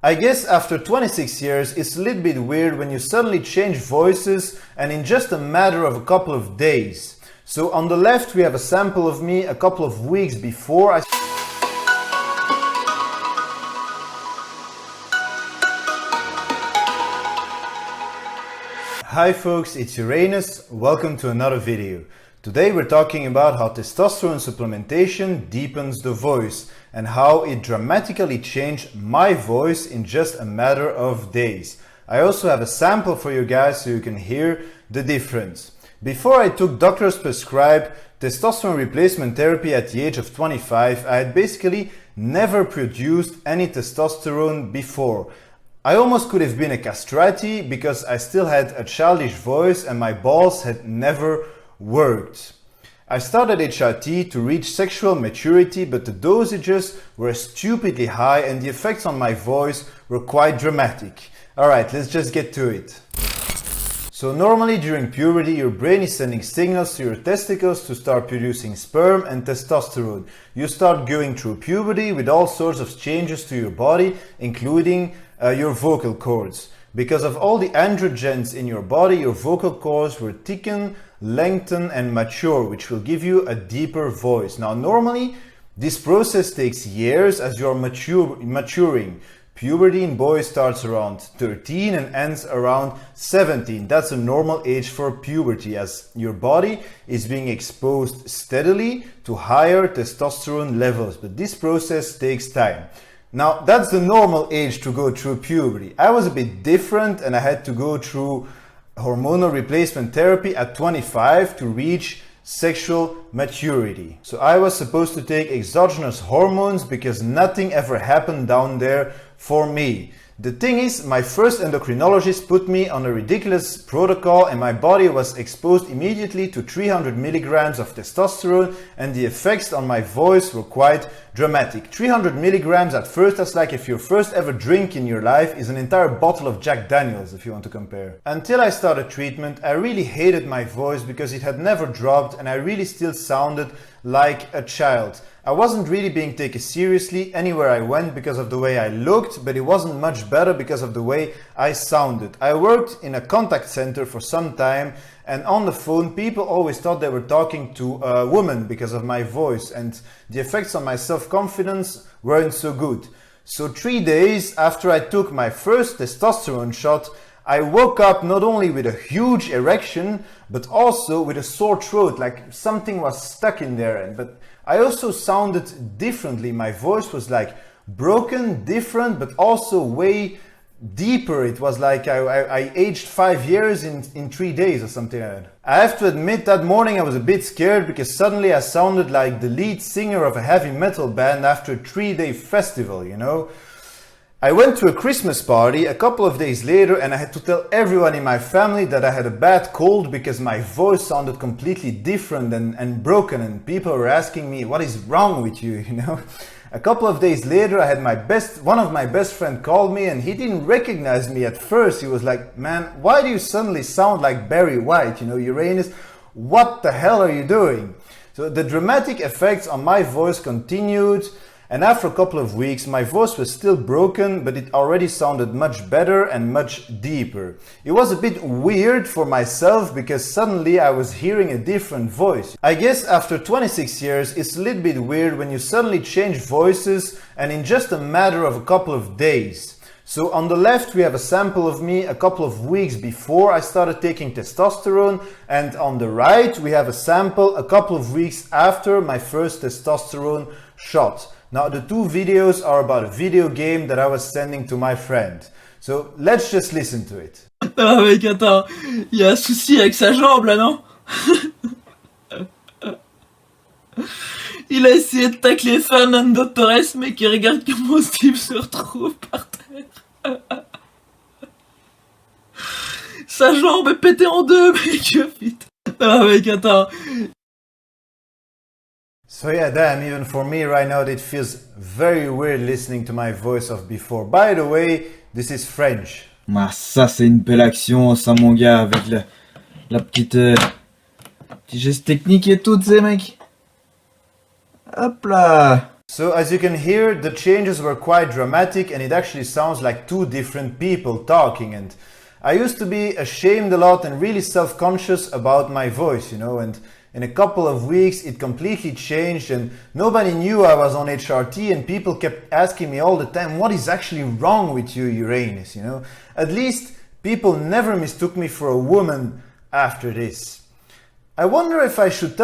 I guess after 26 years, it's a little bit weird when you suddenly change voices and in just a matter of a couple of days. So on the left we have a sample of me a couple of weeks before I... Hi folks, it's Uranus. Welcome to another video. Today we're talking about how testosterone supplementation deepens the voice and how it dramatically changed my voice in just a matter of days. I also have a sample for you guys so you can hear the difference. Before I took doctor's prescribed testosterone replacement therapy at the age of 25, I had basically never produced any testosterone before. I almost could have been a castrati because I still had a childish voice and my balls had never worked. I started HRT to reach sexual maturity, but the dosages were stupidly high and the effects on my voice were quite dramatic. Alright, let's just get to it. So normally during puberty your brain is sending signals to your testicles to start producing sperm and testosterone. You start going through puberty with all sorts of changes to your body, including your vocal cords. Because of all the androgens in your body, your vocal cords will thicken, lengthen and mature, which will give you a deeper voice. Now normally this process takes years as you're maturing. Puberty in boys starts around 13 and ends around 17. That's a normal age for puberty as your body is being exposed steadily to higher testosterone levels. But this process takes time. Now that's the normal age to go through puberty. I was a bit different and I had to go through hormonal replacement therapy at 25 to reach sexual maturity. So I was supposed to take exogenous hormones because nothing ever happened down there for me. The thing is, my first endocrinologist put me on a ridiculous protocol and my body was exposed immediately to 300 milligrams of testosterone and the effects on my voice were quite dramatic. 300 milligrams at first, that's like if your first ever drink in your life is an entire bottle of Jack Daniels, if you want to compare. Until I started treatment, I really hated my voice because it had never dropped and I really still sounded like a child. I wasn't really being taken seriously anywhere I went because of the way I looked, but it wasn't much better because of the way I sounded. I worked in a contact center for some time and on the phone people always thought they were talking to a woman because of my voice and the effects on my self-confidence weren't so good. So 3 days after I took my first testosterone shot, I woke up not only with a huge erection, but also with a sore throat, like something was stuck in there. But I also sounded differently. My voice was like broken, different, but also way deeper. It was like I aged 5 years in 3 days or something like that. I have to admit that morning I was a bit scared because suddenly I sounded like the lead singer of a heavy metal band after a 3-day festival, you know. I went to a Christmas party a couple of days later and I had to tell everyone in my family that I had a bad cold because my voice sounded completely different and broken and people were asking me, what is wrong with you, you know? A couple of days later I had one of my best friend called me and he didn't recognize me at first. He was like, man, why do you suddenly sound like Barry White, you know, Uranus? What the hell are you doing? So the dramatic effects on my voice continued. And after a couple of weeks, my voice was still broken, but it already sounded much better and much deeper. It was a bit weird for myself because suddenly I was hearing a different voice. I guess after 26 years, it's a little bit weird when you suddenly change voices and in just a matter of a couple of days. So on the left we have a sample of me a couple of weeks before I started taking testosterone, and on the right we have a sample a couple of weeks after my first testosterone shot. Now the two videos are about a video game that I was sending to my friend. So let's just listen to it. Ah mec, attends, il y a un souci avec sa jambe là, non? Il a essayé de tacler Fernando Torres, mec, il regarde comment Steve se retrouve par terre. Sa jambe est pétée en deux, mec, putain. Ah mec, attends. So yeah, damn, even for me right now it feels very weird listening to my voice of before. By the way, this is French. Ah, ça c'est une belle action, ça mon gars, avec la petite petit geste technique et tout, tu sais mec. Hop là. So as you can hear, the changes were quite dramatic and it actually sounds like two different people talking, and I used to be ashamed a lot and really self-conscious about my voice, and in a couple of weeks it completely changed and nobody knew I was on HRT and people kept asking me all the time, what is actually wrong with you, Uranus, At least people never mistook me for a woman after this. I wonder if I should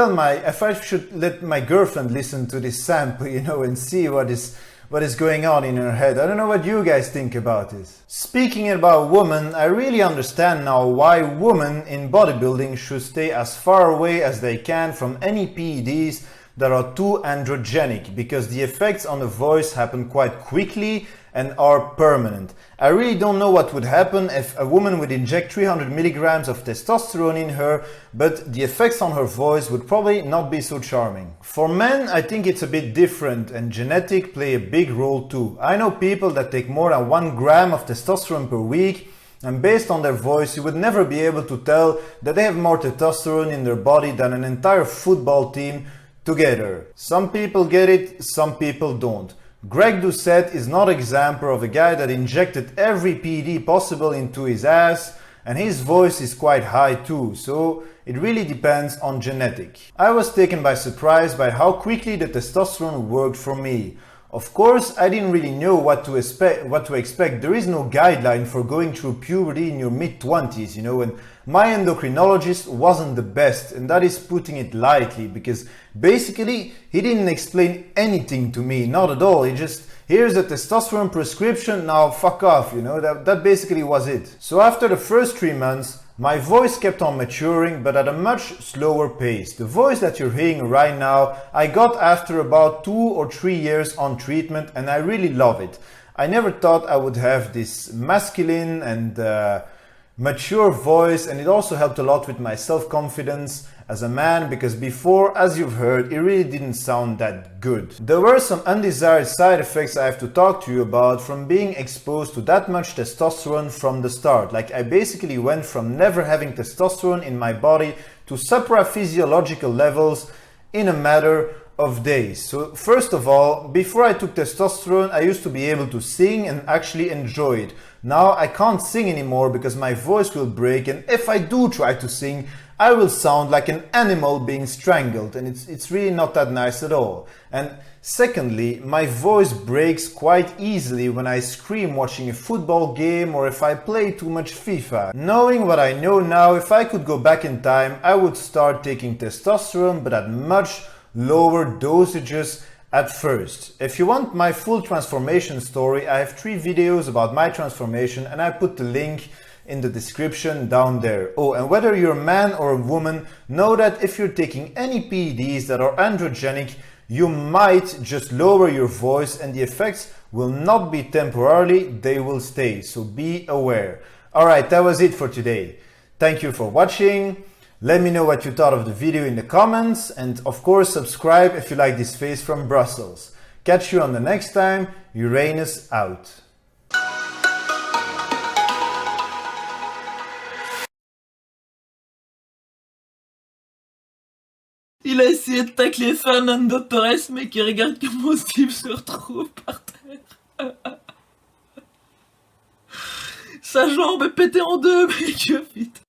let my girlfriend listen to this sample, and see what is going on in her head. I don't know what you guys think about this. Speaking about women, I really understand now why women in bodybuilding should stay as far away as they can from any PEDs that are too androgenic, because the effects on the voice happen quite quickly and are permanent. I really don't know what would happen if a woman would inject 300 milligrams of testosterone in her, but the effects on her voice would probably not be so charming. For men, I think it's a bit different and genetic play a big role too. I know people that take more than 1 gram of testosterone per week, and based on their voice, you would never be able to tell that they have more testosterone in their body than an entire football team together. Some people get it, some people don't. Greg Doucette is not an example of a guy that injected every PED possible into his ass, and his voice is quite high too, so it really depends on genetic. I was taken by surprise by how quickly the testosterone worked for me. Of course, I didn't really know what to expect. There is no guideline for going through puberty in your mid-20s, and my endocrinologist wasn't the best, and that is putting it lightly, because basically he didn't explain anything to me, not at all. He just, here's a testosterone prescription, now fuck off, that basically was it. So after the first 3 months, my voice kept on maturing, but at a much slower pace. The voice that you're hearing right now, I got after about 2 or 3 years on treatment, and I really love it. I never thought I would have this masculine and mature voice, and it also helped a lot with my self-confidence as a man, because before, as you've heard, it really didn't sound that good. There were some undesired side effects I have to talk to you about from being exposed to that much testosterone from the start. Like, I basically went from never having testosterone in my body to supraphysiological levels in a matter of days. So first of all, before I took testosterone, I used to be able to sing and actually enjoy it. Now I can't sing anymore because my voice will break, and if I do try to sing, I will sound like an animal being strangled, and it's really not that nice at all. And secondly, my voice breaks quite easily when I scream watching a football game or if I play too much FIFA. Knowing what I know now, if I could go back in time, I would start taking testosterone, but at much lower dosages at first. If you want my full transformation story, I have 3 videos about my transformation, and I put the link in the description down there. Oh, and whether you're a man or a woman, know that if you're taking any PEDs that are androgenic, you might just lower your voice, and the effects will not be temporarily, they will stay, so be aware. Alright, that was it for today. Thank you for watching. Let me know what you thought of the video in the comments, and of course subscribe if you like this face from Brussels. Catch you on the next time. Uranus out. Il a essayé de tacler Fernando Torres, mais qui regarde comment Steve se retrouve par terre. Sa jambe est pétée en deux, mec, putain.